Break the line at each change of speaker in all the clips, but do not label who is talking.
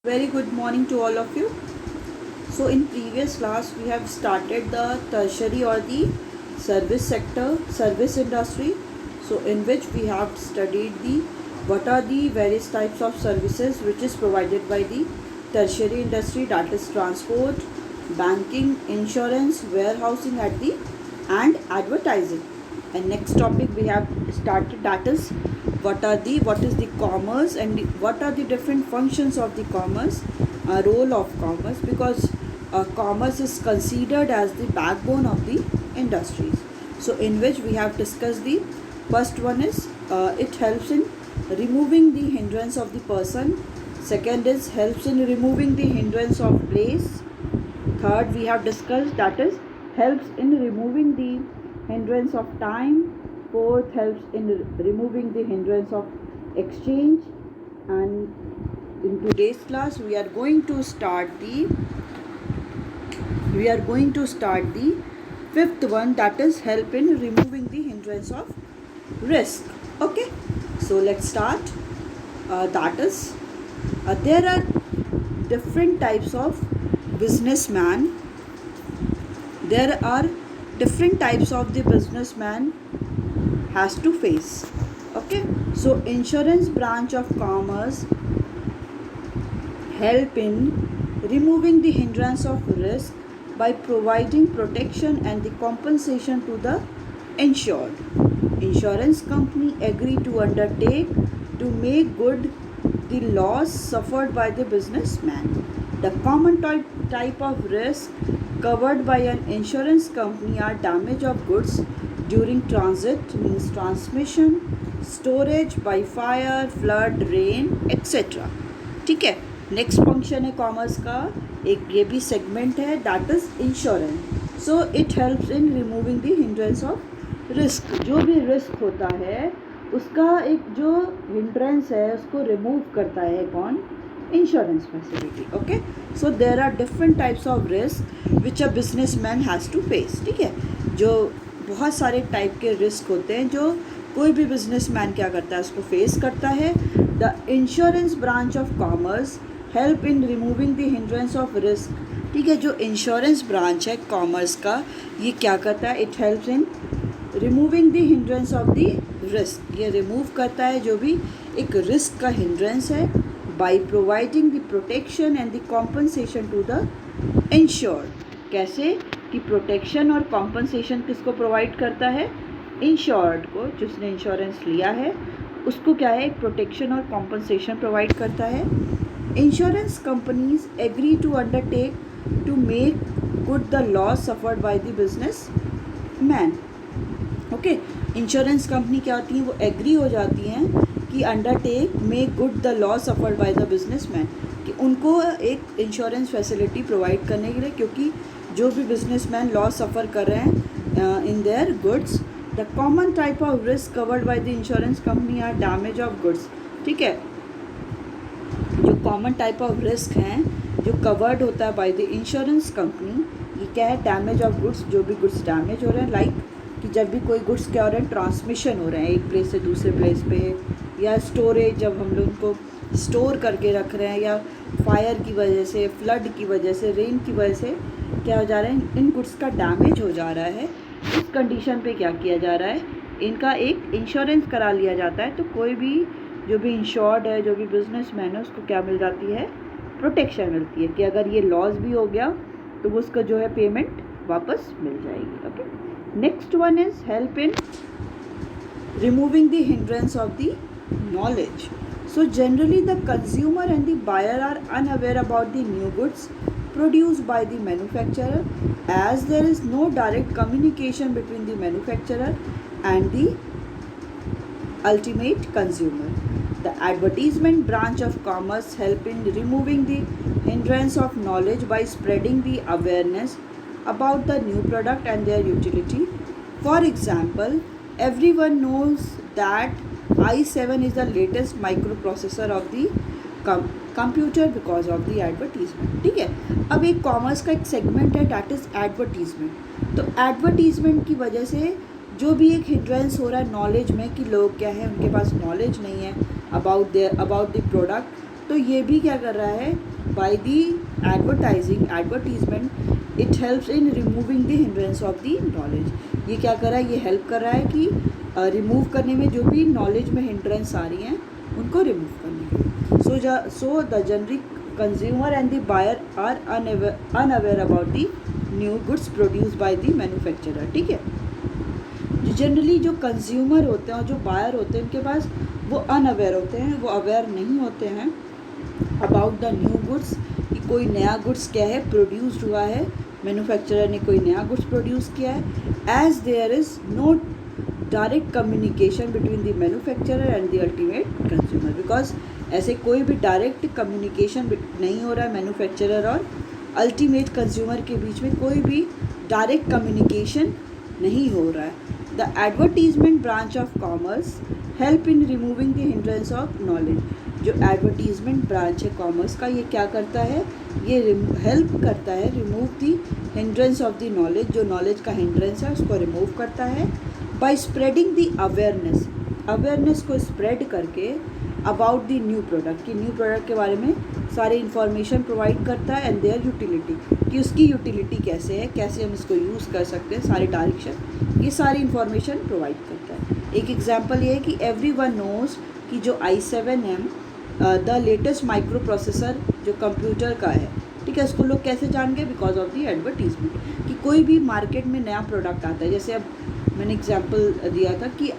Very good morning to all of you. So in previous class we have started the tertiary or the service sector, service industry. So in which we have studied the what are the various types of services which is provided by the tertiary industry, that is transport, banking, insurance, warehousing at the and advertising. And next topic we have started, that is what is the commerce and what are the different functions of the commerce, role of commerce, because commerce is considered as the backbone of the industries. So in which we have discussed the first one is it helps in removing the hindrance of the person. Second is helps in removing the hindrance of place. Third we have discussed, that is helps in removing the hindrance of time. Fourth helps in removing the hindrance of exchange. And in today's class we are going to start the fifth one, that is help in removing the hindrance of risk. Okay, so let's start. That is there are different types of businessman. There are different types of the businessman has to face. Okay, so insurance branch of commerce help in removing the hindrance of risk by providing protection and the compensation to the insured. Insurance company agree to undertake to make good the loss suffered by the businessman. The common type of risk covered by an insurance company are damage of goods during transit, means transmission, storage by fire, flood, rain, etc. ठीक है. Next function है commerce का, एक ये भी segment है, that is insurance. So it helps in removing the hindrance of risk. जो भी रिस्क होता है उसका एक जो हिंड्रेंस है उसको रिमूव करता है कौन? Insurance facility. Okay, so there are different types of risk which a business man has to face. ठीक है, जो बहुत सारे टाइप के रिस्क होते हैं जो कोई भी बिजनेस मैन क्या करता है उसको फेस करता है. The insurance branch of commerce help in removing the hindrance of risk. ठीक है, जो इंश्योरेंस ब्रांच है कॉमर्स का ये क्या करता है? It helps in removing the hindrance of the risk. ये रिमूव करता है जो भी एक रिस्क का हिंड्रेंस है by providing the protection and the compensation to the insured. कैसे कि प्रोटेक्शन और कॉम्पनसेशन किसको प्रोवाइड करता है? इंश्योर्ड को, जिसने इंश्योरेंस लिया है उसको क्या है? एक प्रोटेक्शन और कॉम्पनसेशन प्रोवाइड करता है. Insurance companies agree to undertake to make good the loss suffered by the business man. Okay, insurance company क्या होती हैं? वो एग्री हो जाती हैं कि undertake make good the loss suffered by the business man, कि उनको एक इंश्योरेंस फैसिलिटी प्रोवाइड करने के लिए, क्योंकि जो भी बिजनेसमैन लॉस सफ़र कर रहे हैं in their goods. The common type of risk covered by the insurance company are damage of goods. ठीक है, जो कॉमन टाइप ऑफ रिस्क हैं जो कवर्ड होता है बाय द इंश्योरेंस कंपनी, ये क्या है? Damage of goods. जो भी गुड्स डैमेज हो रहे हैं, लाइक कि जब भी कोई गुड्स क्या हो रहे हैं? ट्रांसमिशन हो रहे हैं एक प्लेस से दूसरे प्लेस पे, या स्टोरेज जब हम लोग उनको स्टोर करके रख रहे हैं, या फायर की वजह से, फ्लड की वजह से, रेन की वजह से क्या हो जा रहा है? इन गुड्स का डैमेज हो जा रहा है. इस कंडीशन पे क्या किया जा रहा है? इनका एक इंश्योरेंस करा लिया जाता है. तो कोई भी जो भी इंश्योर्ड है, जो भी बिजनेसमैन है, उसको क्या मिल जाती है? प्रोटेक्शन मिलती है कि अगर ये लॉस भी हो गया तो वो उसका जो है पेमेंट वापस मिल जाएगी. Okay, next one is help in removing the hindrance of the knowledge. So generally the consumer and the buyer are unaware about the new goods produced by the manufacturer, as there is no direct communication between the manufacturer and the ultimate consumer. The advertisement branch of commerce help in removing the hindrance of knowledge by spreading the awareness about the new product and their utility. For example, everyone knows that i7 is the latest microprocessor of the computer because of the advertisement. ठीक है, अब एक commerce का एक segment है that is advertisement. तो advertisement की वजह से जो भी एक हिंड्रेंस हो रहा है नॉलेज में, कि लोग क्या है उनके पास नॉलेज नहीं है अबाउट द प्रोडक्ट, तो ये भी क्या कर रहा है, by the advertisement it helps in removing the hindrance of the knowledge. ये क्या कर रहा है, ये हेल्प कर रहा है कि रिमूव करने में जो भी नॉलेज में हिंड्रेंस आ रही हैं उनको रिमूव करने के लिए। So the generic consumer and the buyer are unaware about the new goods produce by the manufacturer. ठीक है, जो जनरली जो कंज्यूमर होते हैं और जो बायर होते हैं उनके पास वो अनअवेयर होते हैं, वो अवेयर नहीं होते हैं अबाउट द न्यू गुड्स, कि कोई नया गुड्स क्या है प्रोड्यूस्ड हुआ है, मैन्युफैक्चरर ने कोई नया गुड्स प्रोड्यूस किया है। As there is no direct communication between the manufacturer and the ultimate consumer, because ऐसे कोई भी डायरेक्ट कम्युनिकेशन नहीं हो रहा है मैन्युफैक्चरर और अल्टीमेट कंज्यूमर के बीच में, कोई भी डायरेक्ट कम्युनिकेशन नहीं हो रहा है। The advertisement branch of commerce help in removing the hindrance of knowledge. जो एडवर्टीजमेंट ब्रांच है कॉमर्स का, ये क्या करता है, ये हेल्प करता है remove the hindrance of the knowledge, जो नॉलेज का हिंड्रेंस है उसको रिमूव करता है बाय स्प्रेडिंग द अवेयरनेस को स्प्रेड करके अबाउट द न्यू प्रोडक्ट, कि न्यू प्रोडक्ट के बारे में सारी इन्फॉर्मेशन प्रोवाइड करता है एंड देयर यूटिलिटी, कि उसकी यूटिलिटी कैसे है, कैसे हम इसको यूज़ कर सकते हैं, सारी डायरेक्शन, ये सारी इन्फॉर्मेशन प्रोवाइड करता है। एक एग्जांपल ये है कि एवरीवन नोज कि जो i7M the latest micro processor जो कंप्यूटर का है, ठीक है, उसको लोग कैसे जान गए, बिकॉज ऑफ द एडवर्टीजमेंट, कि कोई भी मार्केट में नया प्रोडक्ट आता है, जैसे अब मैंने एग्जांपल दिया था कि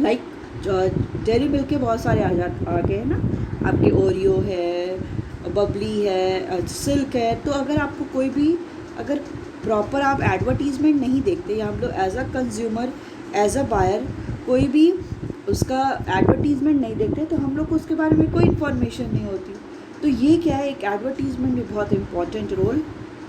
लाइक डेयरी मिल्क के बहुत सारे आ गए हैं ना, आपके ओरियो है, बबली है, सिल्क है। तो अगर आपको कोई भी, अगर प्रॉपर आप एडवर्टीजमेंट नहीं देखते, या हम लोग as a consumer as a buyer कोई भी उसका एडवर्टीजमेंट नहीं देखते, तो हम लोग को उसके बारे में कोई इन्फॉर्मेशन नहीं होती। तो ये क्या है, एक एडवर्टीजमेंट भी बहुत इंपॉर्टेंट रोल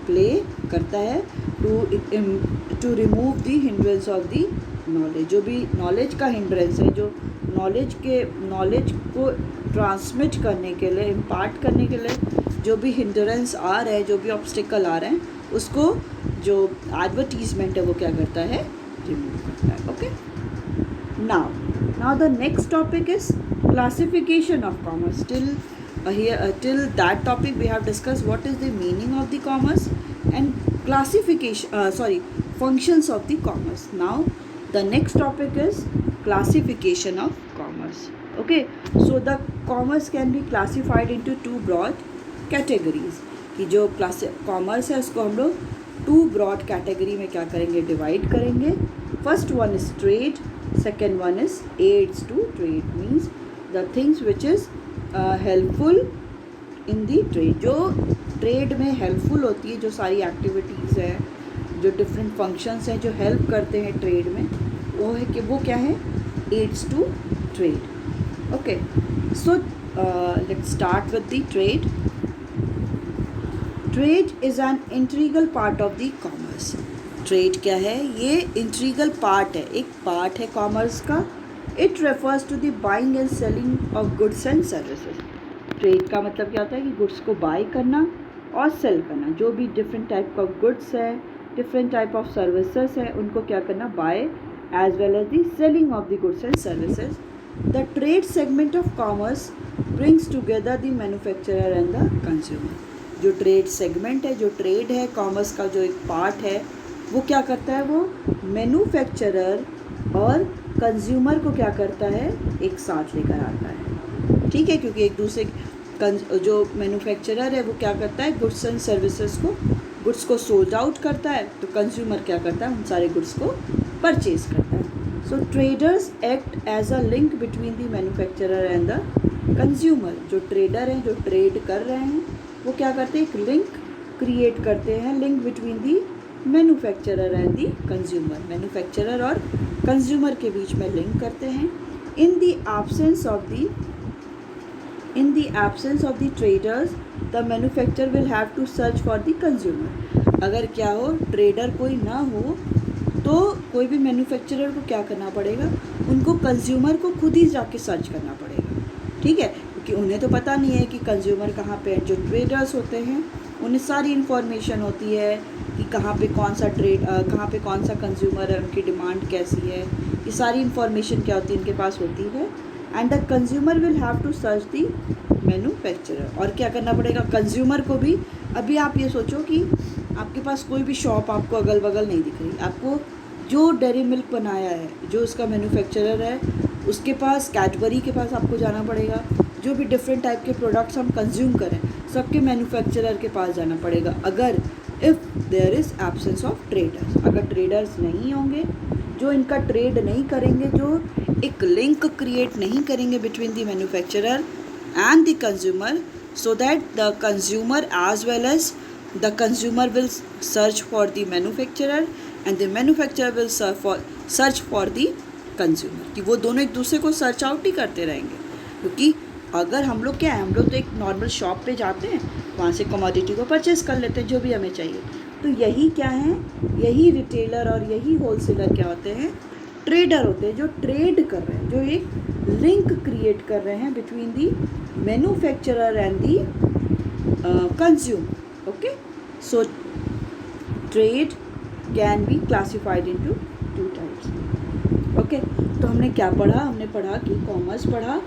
प्ले करता है to remove the hindrance of the knowledge. जो भी नॉलेज का हिंड्रेंस है, जो नॉलेज को ट्रांसमिट करने के लिए, इम्पार्ट करने के लिए जो भी हिंड्रेंस आ रहा है, जो भी ऑब्स्टिकल आ रहे हैं, उसको जो एडवर्टीजमेंट है वो क्या करता है, रिमूव करता है। Okay, now the next topic is classification of commerce. till that topic we have discussed what is the meaning of the commerce and functions of the commerce. Now the next topic is classification of commerce. Okay, so the commerce can be classified into two broad categories, कि जो commerce है उसको हम लोग to broad category में क्या करेंगे, divide करेंगे। First one is trade, second one is aids to trade, means the things which is helpful in the trade. जो ट्रेड में हेल्पफुल होती है, जो सारी एक्टिविटीज़ है, जो डिफरेंट फंक्शंस हैं जो हेल्प करते हैं ट्रेड में, वो है कि वो क्या है, aids to trade. Okay, so let's start with the trade. Trade is an integral part of the commerce. Trade क्या है, ये इंटीग्रल पार्ट है, एक पार्ट है कॉमर्स का। It refers to the buying and selling of goods and services. Trade का मतलब क्या होता है कि गुड्स को बाय करना और सेल करना, जो भी डिफरेंट टाइप ऑफ गुड्स है, डिफरेंट टाइप ऑफ सर्विसेज है, उनको क्या करना, buy as well as the selling of the goods and services. The trade segment of commerce brings together the manufacturer and the consumer. जो trade segment है, जो trade है commerce का, जो एक पार्ट है, वो क्या करता है, वो मैन्युफैक्चरर और कंज्यूमर को क्या करता है, एक साथ लेकर आता है। ठीक है, क्योंकि एक दूसरे जो मैन्युफैक्चरर है वो क्या करता है, गुड्स एंड सर्विसेज को, गुड्स को सोल्ड आउट करता है, तो कंज्यूमर क्या करता है, उन सारे गुड्स को परचेज करता है। So traders act as a link between the manufacturer and the consumer. जो ट्रेडर हैं, जो ट्रेड कर रहे हैं, वो क्या करते हैं, एक लिंक क्रिएट करते हैं, link between the manufacturer and the consumer. Manufacturer और कंज्यूमर के बीच में लिंक करते हैं। In the absence of the traders the manufacturer will have to search for the consumer. अगर क्या हो, ट्रेडर कोई ना हो, तो कोई भी मैन्युफैक्चरर को क्या करना पड़ेगा, उनको कंज्यूमर को खुद ही जाके सर्च करना पड़ेगा। ठीक है, क्योंकि उन्हें तो पता नहीं है कि कंज्यूमर कहाँ पे, जो ट्रेडर्स होते हैं उन्हें सारी इन्फॉर्मेशन होती है कि कहाँ पे कौन सा कंज्यूमर है, उनकी डिमांड कैसी है, ये सारी इन्फॉर्मेशन क्या होती है, इनके पास होती है। And the consumer will have to search the manufacturer. और क्या करना पड़ेगा कंज्यूमर को भी। अभी आप ये सोचो कि आपके पास कोई भी शॉप आपको अगल बगल नहीं दिख रही, आपको जो डेयरी मिल्क बनाया है, जो उसका मैन्युफैक्चरर है, उसके पास, कैडबरी के पास आपको जाना पड़ेगा। जो भी डिफरेंट टाइप के प्रोडक्ट्स हम कंज्यूम करें, सबके मैन्युफैक्चरर के पास जाना पड़ेगा। अगर if there is absence of traders, अगर ट्रेडर्स नहीं होंगे, जो इनका ट्रेड नहीं करेंगे, जो एक लिंक क्रिएट नहीं करेंगे between the manufacturer and the consumer, so that the consumer as well as the consumer will search for the manufacturer and the manufacturer will search for the consumer, कि वो दोनों एक दूसरे को सर्च आउट ही करते रहेंगे। क्योंकि अगर हम लोग क्या है, हम लोग तो एक नॉर्मल शॉप पे जाते हैं, वहाँ से कमोडिटी को परचेस कर लेते हैं जो भी हमें चाहिए। तो यही क्या है, यही रिटेलर और यही होलसेलर क्या होते हैं, ट्रेडर होते हैं, जो ट्रेड कर रहे हैं, जो एक लिंक क्रिएट कर रहे हैं between the manufacturer and the consumer. Okay, so trade can be classified into 2 types. Okay, तो हमने क्या पढ़ा, हमने पढ़ा कि कॉमर्स पढ़ा,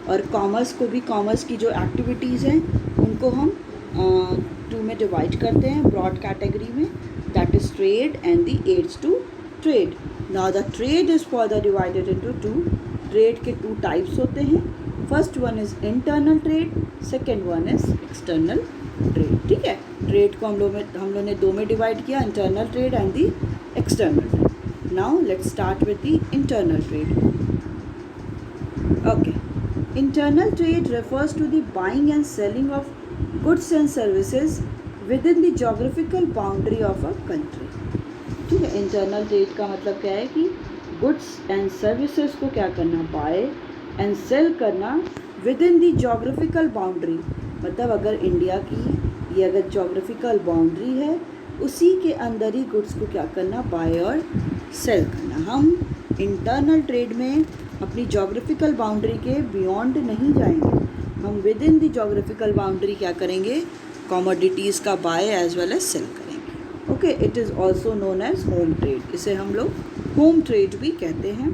और कॉमर्स को भी, कॉमर्स की जो एक्टिविटीज़ हैं उनको हम 2 में डिवाइड करते हैं ब्रॉड कैटेगरी में, that is trade and the aids to trade. Now the trade is further divided into 2. ट्रेड के 2 टाइप्स होते हैं। First one is internal trade, second one is external trade. ठीक है, ट्रेड को हम लोग ने 2 में डिवाइड किया, internal trade and the external trade. Now let's start with the internal trade. Okay, internal trade refers to the buying and selling of goods and services within the geographical boundary of a country। ठीक है, internal trade का मतलब क्या है कि goods and services को क्या करना, बाय एंड सेल करना with in the geographical boundary. मतलब अगर इंडिया की ये अगर जोग्राफिकल बाउंड्री है, उसी के अंदर ही गुड्स को क्या करना, बाय और सेल करना। हम इंटरनल ट्रेड में अपनी जोग्राफिकल बाउंड्री के बियॉन्ड नहीं जाएंगे, हम with in the geographical boundary क्या करेंगे, कमोडिटीज़ का buy as well as sell करेंगे। Okay, it is also known as home trade, इसे हम लोग होम ट्रेड भी कहते हैं।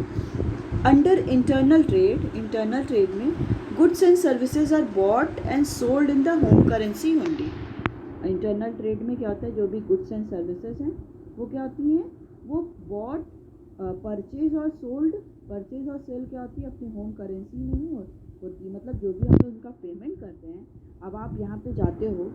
अंडर इंटरनल ट्रेड में goods and services are bought and sold in the home currency only. Internal trade में क्या होता है, जो भी गुड्स एंड सर्विसेज हैं वो क्या होती हैं, वो बॉट, परचेज और सोल्ड, परचेज और सेल क्या होती है, अपनी होम करेंसी में ही होती है। मतलब जो भी हम लोग उनका पेमेंट करते हैं, अब आप यहाँ पे जाते हो,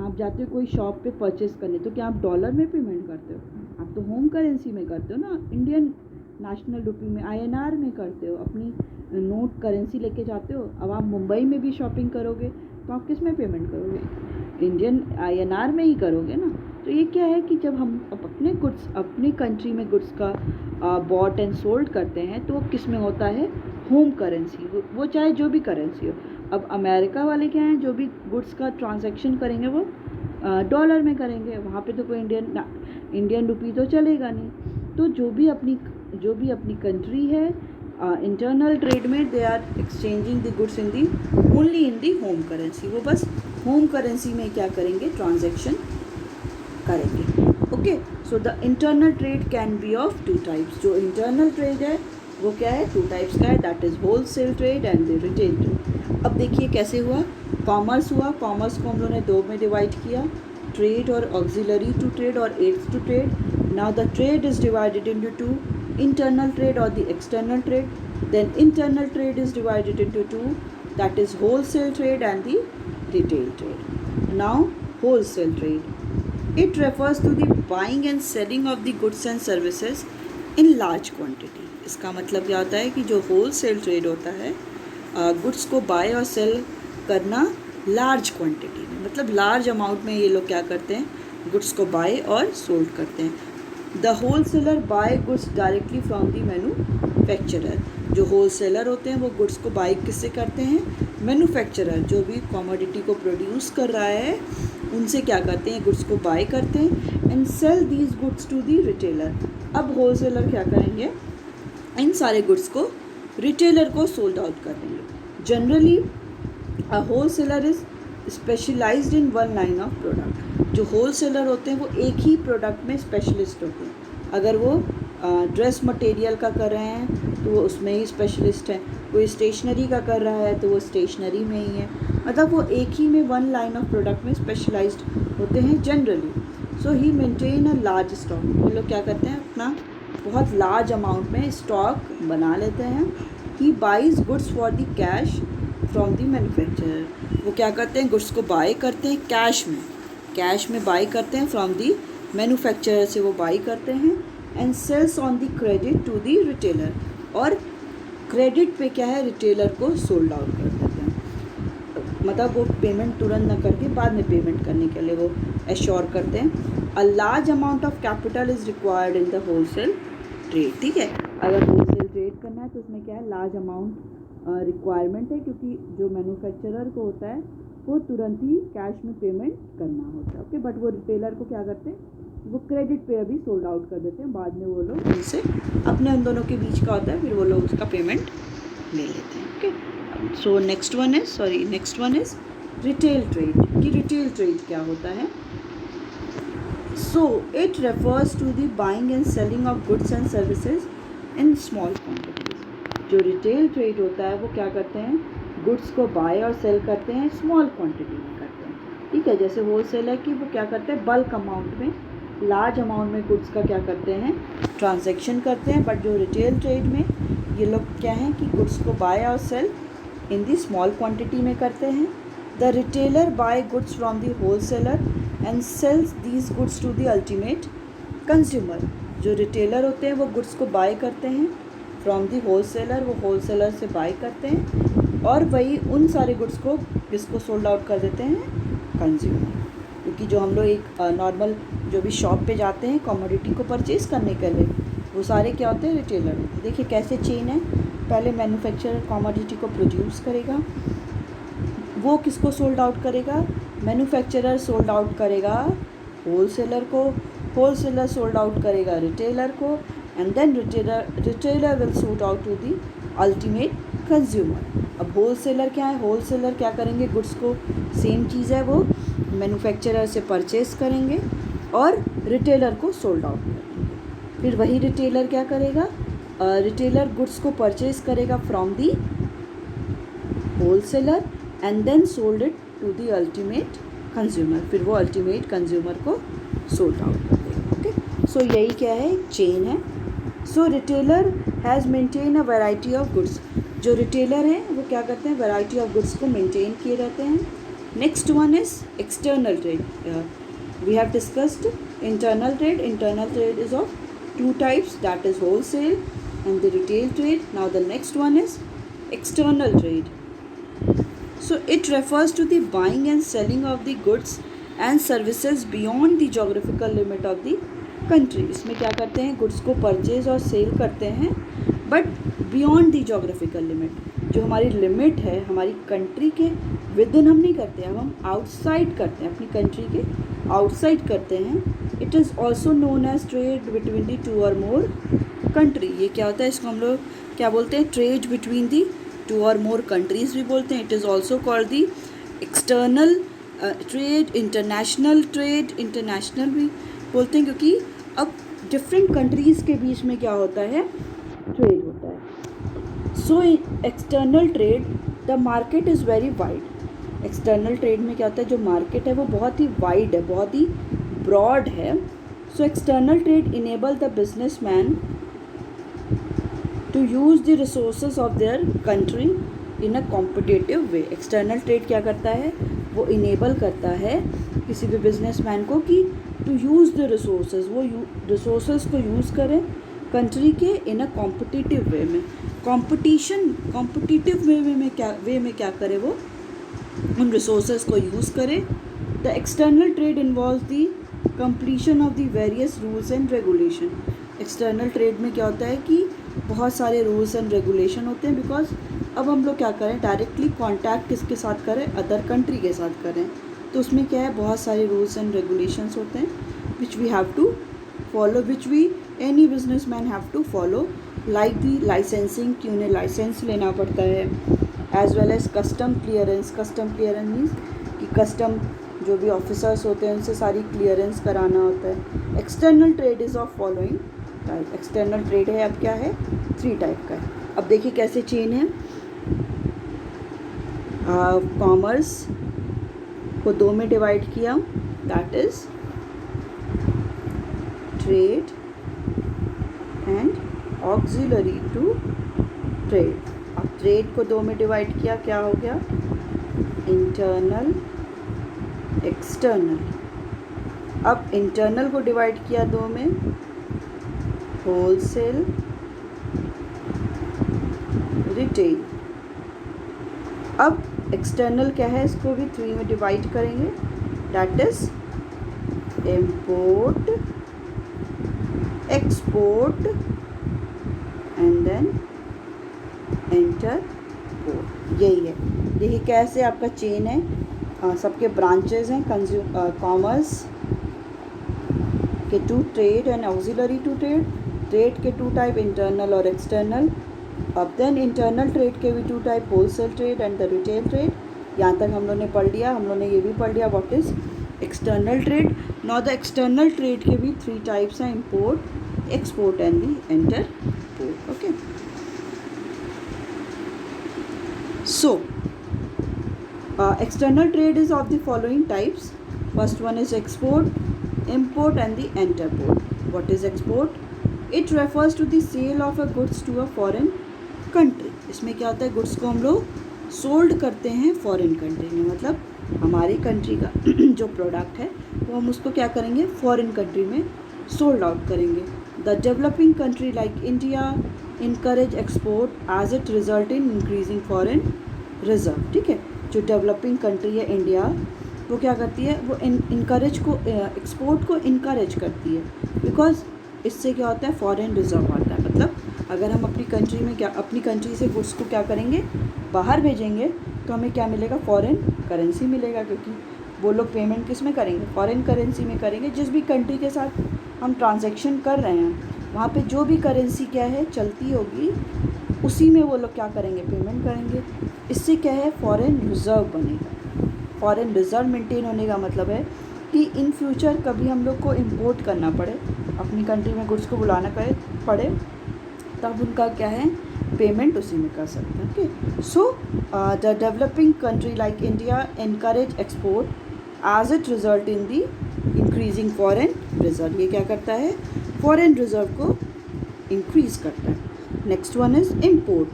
आप जाते हो कोई शॉप पे परचेस करने, तो क्या आप डॉलर में पेमेंट करते हो, आप तो होम करेंसी में करते हो ना, इंडियन नेशनल रुपी में, INR में करते हो, अपनी नोट करेंसी लेके जाते हो। अब आप मुंबई में भी शॉपिंग करोगे तो आप किस में पेमेंट करोगे, इंडियन INR में ही करोगे ना। तो ये क्या है कि जब हम अपने गुड्स, अपनी कंट्री में गुड्स का बॉट एंड सोल्ड करते हैं, तो वो किस में होता है, होम करेंसी, वो चाहे जो भी करेंसी हो। अब अमेरिका वाले क्या हैं, जो भी गुड्स का ट्रांजैक्शन करेंगे वो डॉलर में करेंगे, वहाँ पे तो कोई इंडियन रुपी तो चलेगा नहीं। तो जो भी अपनी कंट्री है, इंटरनल ट्रेड में they are exchanging the goods in the only in the home currency, वो बस होम करेंसी में क्या करेंगे, ट्रांजैक्शन करेंगे। Okay, so the internal trade can be of 2 types. जो इंटरनल ट्रेड है वो क्या है, 2 टाइप्स का है, that is wholesale trade and the retail trade. अब देखिए कैसे हुआ, कॉमर्स हुआ, कॉमर्स को हम लोगों ने 2 में डिवाइड किया, ट्रेड और ऑक्सिलरी टू ट्रेड और aids to trade. Now the trade is divided into 2, internal trade or the external trade. Then internal trade is divided into 2, that is wholesale trade and the retail trade. Now wholesale trade, it refers to the buying and selling of the goods and services in large quantity. इसका मतलब क्या होता है कि जो wholesale trade होता है, goods को बाय और सेल करना लार्ज क्वांटिटी में, मतलब लार्ज अमाउंट में ये लोग क्या करते हैं, गुड्स को बाय और सोल्ड करते हैं। The wholesaler buy goods directly from the manufacturer. जो होलसेलर होते हैं वो गुड्स को बाय किससे करते हैं, मैन्युफैक्चरर, जो भी कमोडिटी को प्रोड्यूस कर रहा है उनसे क्या करते हैं, गुड्स को बाय करते हैं and sell these goods to the retailer. अब होलसेलर क्या करेंगे, इन सारे गुड्स को रिटेलर को सोल्ड आउट कर देंगे। Generally a wholesaler is specialised in one line of product. जो होलसेलर होते हैं वो एक ही प्रोडक्ट में स्पेशलिस्ट होते हैं। अगर वो ड्रेस मटेरियल का कर रहे हैं तो वो उसमें ही स्पेशलिस्ट हैं, कोई स्टेशनरी का कर रहा है तो वो स्टेशनरी में ही है, मतलब वो एक ही में वन लाइन ऑफ प्रोडक्ट में स्पेशलाइज्ड होते हैं generally. So he maintain a large stock, वो लोग क्या करते हैं अपना बहुत लार्ज अमाउंट में स्टॉक बना लेते हैं। He buys goods for the cash from the manufacturer, वो क्या करते हैं गुड्स को बाय करते हैं कैश में बाय करते हैं फ्रॉम दी मैन्युफैक्चरर से वो बाय करते हैं, and sells on the credit to the retailer, और क्रेडिट पे क्या है रिटेलर को सोल्ड आउट कर देते हैं, मतलब वो पेमेंट तुरंत न करके बाद में पेमेंट करने के लिए वो एश्योर करते हैं। A large amount of capital is required in the wholesale trade, ठीक है, अगर होलसेल ट्रेड करना है तो उसमें क्या है लार्ज अमाउंट रिक्वायरमेंट है, क्योंकि जो मैन्युफैक्चरर को होता है वो तुरंत ही कैश में पेमेंट करना होता है, ओके, बट वो रिटेलर को क्या करते हैं वो क्रेडिट पे अभी सोल्ड आउट कर देते हैं, बाद में वो लोग उनसे अपने उन दोनों के बीच का होता है, फिर वो लोग उसका पेमेंट ले लेते हैं, okay. So next one is retail trade, कि रिटेल ट्रेड क्या होता है। So it refers to the buying and selling of goods and services in small quantities. जो रिटेल ट्रेड होता है वो क्या करते हैं गुड्स को बाय और सेल करते हैं स्मॉल क्वांटिटी में करते हैं, ठीक है, जैसे होलसेलर की वो क्या करते हैं बल्क अमाउंट में लार्ज अमाउंट में गुड्स का क्या करते हैं ट्रांजैक्शन करते हैं, बट जो रिटेल ट्रेड में ये लोग क्या हैं कि गुड्स को बाय और sell in the small quantity में करते हैं। The retailer buy goods from the wholesaler and sells these goods to the ultimate consumer. जो रिटेलर होते हैं वो गुड्स को बाय करते हैं फ्रॉम दी होलसेलर, वो होलसेलर से बाय करते हैं और वही उन सारे गुड्स को किसको सोल्ड आउट कर देते हैं कंज्यूमर। क्योंकि जो हम लोग एक नॉर्मल जो भी शॉप पे जाते हैं कमोडिटी को परचेज करने के लिए वो सारे क्या होते हैं रिटेलर होते हैं। देखिए कैसे चेन है, पहले मैन्युफैक्चरर कमोडिटी को प्रोड्यूस करेगा, वो किसको सोल्ड आउट करेगा मैन्युफैक्चरर सोल्ड आउट करेगा होलसेलर को, होलसेलर सोल्ड आउट करेगा रिटेलर को, and then retailer will sold out to the ultimate consumer. अब होलसेलर क्या है, होलसेलर क्या करेंगे गुड्स को सेम चीज़ है वो मैन्युफैक्चरर से परचेज करेंगे और रिटेलर को सोल्ड आउट करेंगे। फिर वही रिटेलर क्या करेगा रिटेलर गुड्स को परचेज करेगा from the wholesaler and then sold it to the ultimate consumer, फिर वो अल्टीमेट कंज्यूमर को सोल्ड आउट कर देगा, ओके। सो यही क्या है चेन है। So retailer has maintain a variety of goods, जो रिटेलर हैं वो क्या करते हैं वैरायटी ऑफ गुड्स को मेंटेन किए रहते हैं। Next one is external trade, we have discussed internal trade. Internal trade is of two types, that is wholesale and the retail trade. Now the next one is external trade. So it refers to the buying and selling of the goods and services beyond the geographical limit of the country. इसमें क्या करते हैं goods को purchase और cell करते हैं but beyond the geographical limit, जो हमारी लिमिट है हमारी कंट्री के विद इन हम नहीं करते हैं, हम आउटसाइड करते हैं, अपनी कंट्री के आउटसाइड करते हैं। It is also known as trade between the two और मोर कंट्री। ये क्या होता है इसको हम लोग क्या बोलते हैं ट्रेड बिटवीन दी टू और मोर कंट्रीज़ भी बोलते हैं। It is also called the external trade, international trade, international भी बोलते हैं क्योंकि अब डिफरेंट कंट्रीज़ के बीच में क्या होता है ट्रेड होता है। So external trade the market is very wide. External trade में क्या होता है जो मार्केट है वो बहुत ही वाइड है, बहुत ही ब्रॉड है। So external trade enable the business man to use the resources of their country in a competitive way. External trade क्या करता है वो इनेबल करता है किसी भी बिजनेस मैन को कि टू यूज़ द रिसोर्सेज, वो रिसोर्सेज को यूज़ करें कंट्री के इन अ कॉम्पिटिटिव वे में। कॉम्पिटिटिव वे में क्या करे वो उन रिसोर्सेज को यूज़ करे। The external trade involve the completion of the various rules and regulation. External trade में क्या होता है कि बहुत सारे रूल्स एंड रेगुलेशन होते हैं, बिकॉज अब हम लोग क्या करें डायरेक्टली कांटेक्ट किसके साथ करें अदर कंट्री के साथ करें, तो उसमें क्या है बहुत सारे रूल्स एंड रेगुलेशंस होते हैं which we have to follow, which we any business man have to follow, like the licensing कि उन्हें लाइसेंस लेना पड़ता है, as well as custom clearance. Custom clearance means कि कस्टम जो भी ऑफिसर्स होते हैं उनसे सारी क्लियरेंस कराना होता है। External trade is of following type. External trade है अब क्या है 3 टाइप का है। अब देखिए कैसे चेन है। कॉमर्स को दो में डिवाइड किया, that is trade and auxiliary to trade. अब ट्रेड को दो में डिवाइड किया, क्या हो गया, इंटरनल एक्सटर्नल। अब इंटरनल को डिवाइड किया दो में, होलसेल रिटेल। अब एक्सटर्नल क्या है, इसको भी थ्री में डिवाइड करेंगे, that is import, export and then interport. यही है, देखिए कैसे आपका चेन है, सबके ब्रांचेस हैं, कॉमर्स के two, trade and auxiliary to trade. Trade के टू टाइप, इंटरनल और एक्सटर्नल। अब देन इंटरनल ट्रेड के भी two type, wholesale trade and the retail trade. यहाँ तक हम लोगों ने पढ़ लिया, हम लोगों ने ये भी पढ़ लिया what is external trade. Now the external trade के भी थ्री टाइप्स हैं, import, export and the interport. Okay, so external trade is of the following types. First one is export, import and the interport. What is export? It refers to the sale of a goods to a foreign country. इसमें क्या होता है, goods को हम लोग sold करते हैं foreign country में, मतलब हमारी कंट्री का जो प्रोडक्ट है वो हम उसको क्या करेंगे, फॉरेन कंट्री में सोल्ड आउट करेंगे। The developing country like India encourage export as it result in increasing foreign reserve. ठीक है, जो डेवलपिंग कंट्री है इंडिया, वो क्या करती है, वो इनकरेज को, एक्सपोर्ट को इनकरेज करती है, बिकॉज इससे क्या होता है, फॉरेन रिजर्व आता है। मतलब अगर हम अपनी कंट्री में क्या, अपनी कंट्री से गुड्स को क्या करेंगे, बाहर भेजेंगे, तो हमें क्या मिलेगा, फॉरेन करेंसी मिलेगा, क्योंकि वो लोग पेमेंट किस में करेंगे, फॉरेन करेंसी में करेंगे। जिस भी कंट्री के साथ हम ट्रांजैक्शन कर रहे हैं, वहाँ पे जो भी करेंसी क्या है चलती होगी, उसी में वो लोग क्या करेंगे, पेमेंट करेंगे। इससे क्या है, फॉरेन रिज़र्व बनेगा। फॉरेन रिज़र्व मेंटेन होने का मतलब है कि इन फ्यूचर कभी हम लोग को इंपोर्ट करना पड़े, अपनी कंट्री में गुड्स को बुलाना पड़े, तब उनका क्या है, पेमेंट उसी में कर सकते हैं। Okay, so the developing country like India encourage export as it result in the increasing foreign reserve. ये क्या करता है, फॉरेन रिजर्व को इंक्रीज करता है। Next one is import.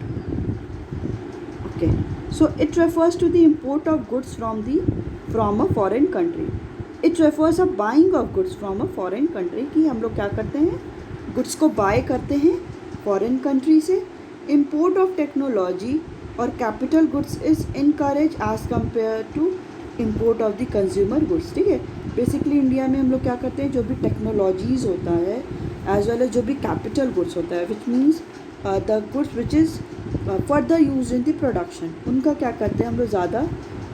Okay, so it refers to the import of goods from a foreign country. It refers a buying of goods from a foreign country, कि हम लोग क्या करते हैं, गुड्स को बाय करते हैं फॉरेन कंट्री से। इम्पोर्ट ऑफ टेक्नोलॉजी और capital goods is encourage as compare to import of the consumer goods. ठीक है, बेसिकली इंडिया में हम लोग क्या करते हैं, जो भी टेक्नोलॉजीज़ होता है एज वेल एज जो भी कैपिटल गुड्स होता है, which means the goods which is further use in the production, उनका क्या करते हैं, हम लोग ज़्यादा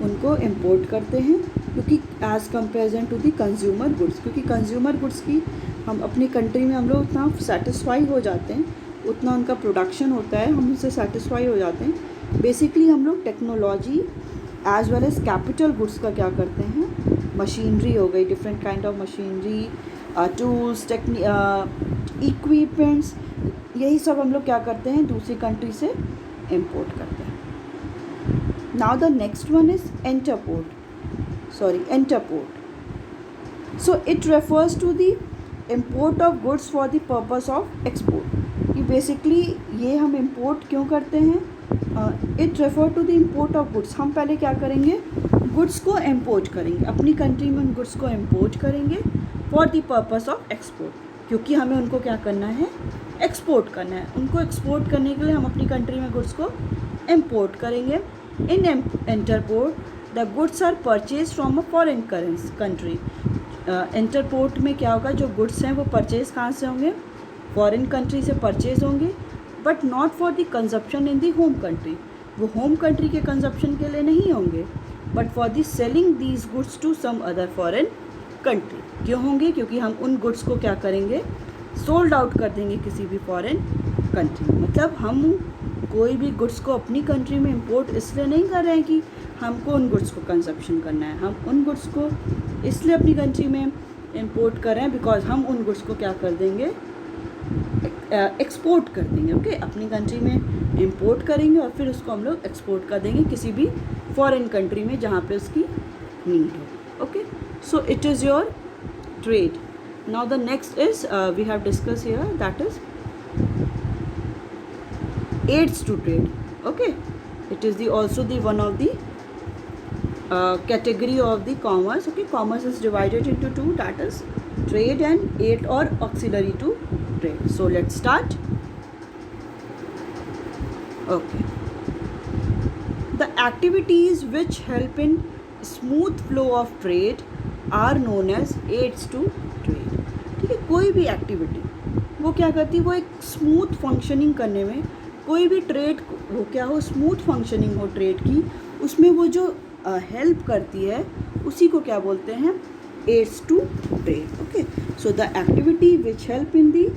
उनको इम्पोर्ट करते हैं, क्योंकि as comparison to the consumer goods, क्योंकि कंज्यूमर गुड्स की हम अपनी कंट्री में हम लोग उतना सेटिस्फाई हो जाते हैं, उतना उनका प्रोडक्शन होता है, हम उससे सेटिस्फाई हो जाते हैं। बेसिकली हम लोग technology as well as capital goods का क्या करते हैं, मशीनरी हो गई, different kind of machinery, tools, equipments, यही सब हम लोग क्या करते हैं, दूसरी कंट्री से इंपोर्ट करते हैं। Now the next one is interport. So it refers to the import of goods for the purpose of export. कि बेसिकली ये हम इंपोर्ट क्यों करते हैं, it refer to the import of goods. हम पहले क्या करेंगे, गुड्स को इम्पोर्ट करेंगे, अपनी कंट्री में उन गुड्स को इम्पोर्ट करेंगे for the purpose of export, क्योंकि हमें उनको क्या करना है, एक्सपोर्ट करना है। उनको एक्सपोर्ट करने के लिए हम अपनी कंट्री में गुड्स को इम्पोर्ट करेंगे। In interport the goods are purchase from a foreign country. Interport में क्या होगा, जो गुड्स हैं वो परचेज कहाँ से होंगे, फॉरेन कंट्री से परचेज होंगे, but not for the consumption in the home country. वो होम कंट्री के कंजप्शन के लिए नहीं होंगे, but for the selling these goods to some other foreign country. क्यों होंगे, क्योंकि हम उन गुड्स को क्या करेंगे, सोल्ड आउट कर देंगे किसी भी फॉरेन कंट्री में। मतलब हम कोई भी गुड्स को अपनी कंट्री में इंपोर्ट इसलिए नहीं कर रहे हैं कि हमको उन गुड्स को कंजप्शन करना है, हम उन गुड्स को इसलिए अपनी कंट्री में इंपोर्ट कर रहे हैं बिकॉज हम उन गुड्स को क्या कर देंगे, एक्सपोर्ट कर देंगे। ओके, अपनी कंट्री में इंपोर्ट करेंगे और फिर उसको हम लोग एक्सपोर्ट कर देंगे किसी भी फॉरेन कंट्री में जहाँ पे उसकी नीड हो. Okay, so it is your trade. Now the next is we have discuss here, that is aids to trade. Okay, it is the also the one of the category of the commerce. Okay, commerce is divided into two, that is trade and aid or auxiliary to trade. So let's start. Okay, the activities which help in smooth flow of trade are known as aids to trade. ठीक है, कोई भी activity वो क्या करती है, वो एक स्मूथ फंक्शनिंग करने में, कोई भी ट्रेड वो क्या हो, स्मूथ फंक्शनिंग हो ट्रेड की, उसमें वो जो हेल्प करती है उसी को क्या बोलते हैं, aids to trade. Okay, so the activity which help in the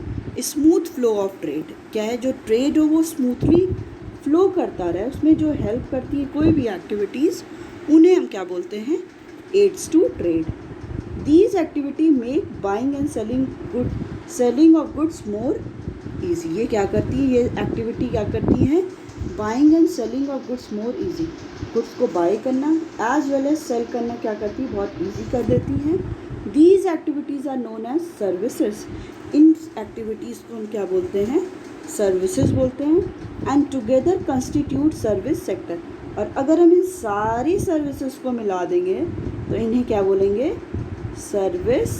smooth flow of trade, क्या है, जो ट्रेड हो वो स्मूथली फ्लो करता रहे, उसमें जो हेल्प करती है कोई भी एक्टिविटीज़, उन्हें हम क्या बोलते हैं, aids to trade. These activity make buying and selling of goods more easy. ये क्या करती है, ये एक्टिविटी क्या करती है, buying and selling of goods more easy, goods को बाई करना एज वेल एज सेल करना क्या करती है, बहुत ईजी कर देती हैं. These activities are known as services. इन एक्टिविटीज़ को हम क्या बोलते हैं, सर्विसेज बोलते हैं. And together constitute service sector. और अगर हम इन सारी सर्विसेज को मिला देंगे तो इन्हें क्या बोलेंगे, सर्विस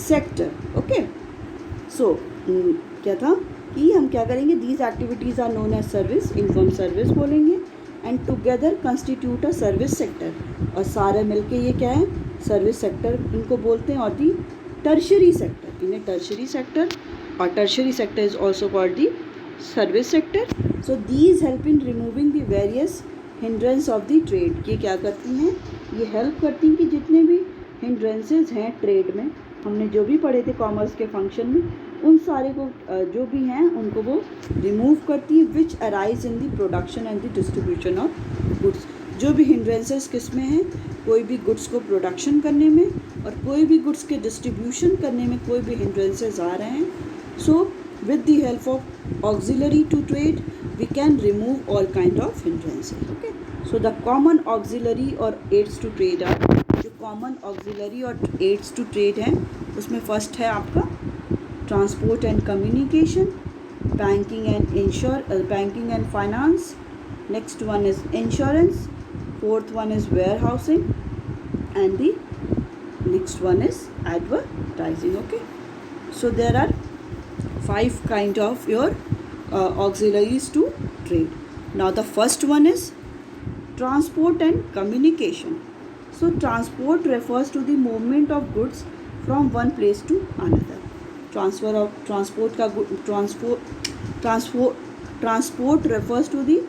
सेक्टर. ओके, सो क्या था कि हम क्या करेंगे, these activities are known as service, इनको हम सर्विस बोलेंगे. And together constitute a service sector, और सारे मिलके ये क्या है, सर्विस सेक्टर इनको बोलते हैं. और दी टर्शरी सेक्टर, इन्हें टर्शरी सेक्टर, और tertiary sector is also called the service sector. So these help in removing the various hindrance of the trade. ये क्या करती हैं, ये हेल्प करती हैं कि जितने भी हिंड्रेंसेज हैं ट्रेड में, हमने जो भी पढ़े थे कॉमर्स के फंक्शन में, उन सारे को जो भी हैं उनको वो रिमूव करती है. विच arise in the production and the distribution of goods. जो भी हिंड्रेंसेस किस में हैं, कोई भी गुड्स को प्रोडक्शन करने में और कोई भी गुड्स के डिस्ट्रीब्यूशन करने में कोई भी हिंड्रेंसेस आ रहे हैं. So with the help of auxiliary to trade we can remove all kind of hindrances. Okay, so the common auxiliary और एड्स टू ट्रेड आर, जो कॉमन ऑक्सिलरी और एड्स टू ट्रेड हैं उसमें फर्स्ट है आपका transport and communication, banking and finance. Next one is insurance. Fourth one is warehousing, and the next one is advertising. Okay, so there are 5 kind of your auxiliaries to trade. Now the first one is transport and communication. So transport refers to the movement of goods from one place to another. Transport refers to the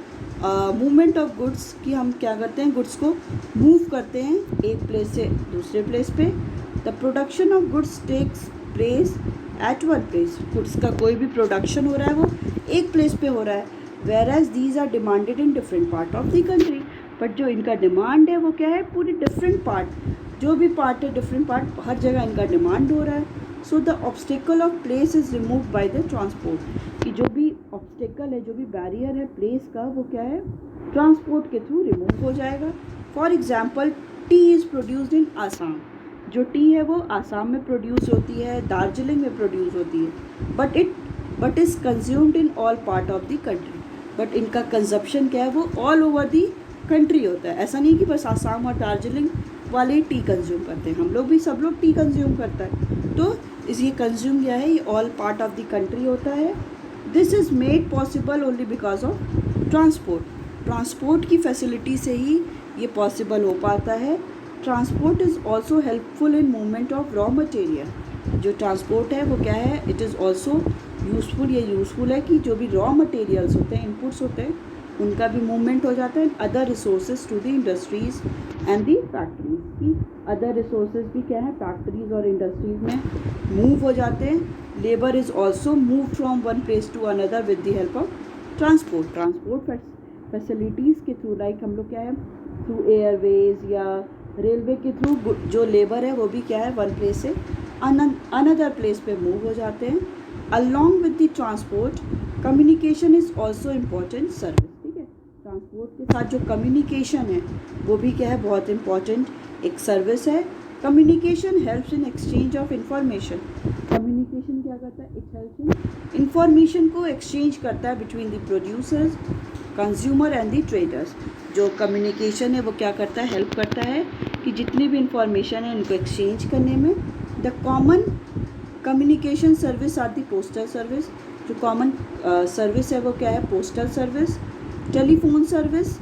movement of goods, कि हम क्या करते हैं, goods को move करते हैं एक place से दूसरे प्लेस पे. The production of goods takes place at one place. Goods का कोई भी प्रोडक्शन हो रहा है वो एक प्लेस पे हो रहा है. Whereas these are demanded in different part of the country. But जो इनका डिमांड है वो क्या है, पूरी डिफरेंट पार्ट, जो भी पार्ट है डिफरेंट पार्ट, हर जगह इनका डिमांड हो रहा है. So the obstacle of place is remove by the transport. कि जो भी ऑब्स्टिकल है, जो भी बैरियर है प्लेस का, वो क्या है, ट्रांसपोर्ट के थ्रू रिमूव हो जाएगा. For example, T is produced in Assam. जो टी है वो आसाम में प्रोड्यूस होती है, दार्जिलिंग में प्रोड्यूस होती है, but is consumed in all part of the country. But इनका कंजप्शन क्या है, वो ऑल ओवर दी कंट्री होता है. ऐसा नहीं कि बस आसाम और दार्जिलिंग वाले टी कंज्यूम करते हैं, हम लोग भी, सब लोग टी कंज्यूम करता है. तो ये कंज्यूम क्या है, ये all part of the country होता है. This is made possible only because of transport. Transport की फैसिलिटी से ही ये पॉसिबल हो पाता है. Transport is also helpful in movement of raw material. जो ट्रांसपोर्ट है वो क्या है, इट इज़ ऑल्सो यूज़फुल. ये यूज़फुल है कि जो भी रॉ मटेरियल्स होते हैं, इनपुट्स होते हैं, उनका भी मूवमेंट हो जाता है. Other resources to the industries and the factories. की अदर रिसोर्सेज भी क्या है, फैक्ट्रीज और इंडस्ट्रीज में मूव हो जाते हैं. Labour is also move from one place to another with the help of transport. Transport facilities के थ्रू, लाइक हम लोग क्या है, थ्रू एयरवेज या रेलवे के थ्रू जो लेबर है वो भी क्या है, वन प्लेस से अनदर प्लेस पे मूव हो जाते हैं. Along with the transport communication is also important service. ठीक है, ट्रांसपोर्ट के साथ जो कम्युनिकेशन है वो भी क्या है, बहुत इम्पॉर्टेंट एक सर्विस है। Communication helps in exchange of information. Communication क्या करता है, इट हेल्प्स इन इंफॉर्मेशन को एक्सचेंज करता है between the producers, consumer and the traders. जो कम्युनिकेशन है वो क्या करता है, हेल्प करता है कि जितनी भी इंफॉर्मेशन है इनको एक्सचेंज करने में। The common communication service are the postal service. जो कॉमन सर्विस है वो क्या है, postal service, telephone service,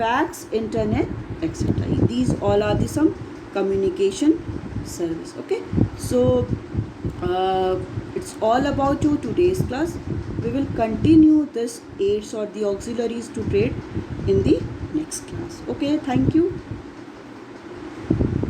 fax, internet etcetera. These all are the some communication service. Okay, so it's all about your today's class. We will continue this aids or the auxiliaries to trade in the next class. Okay, thank you.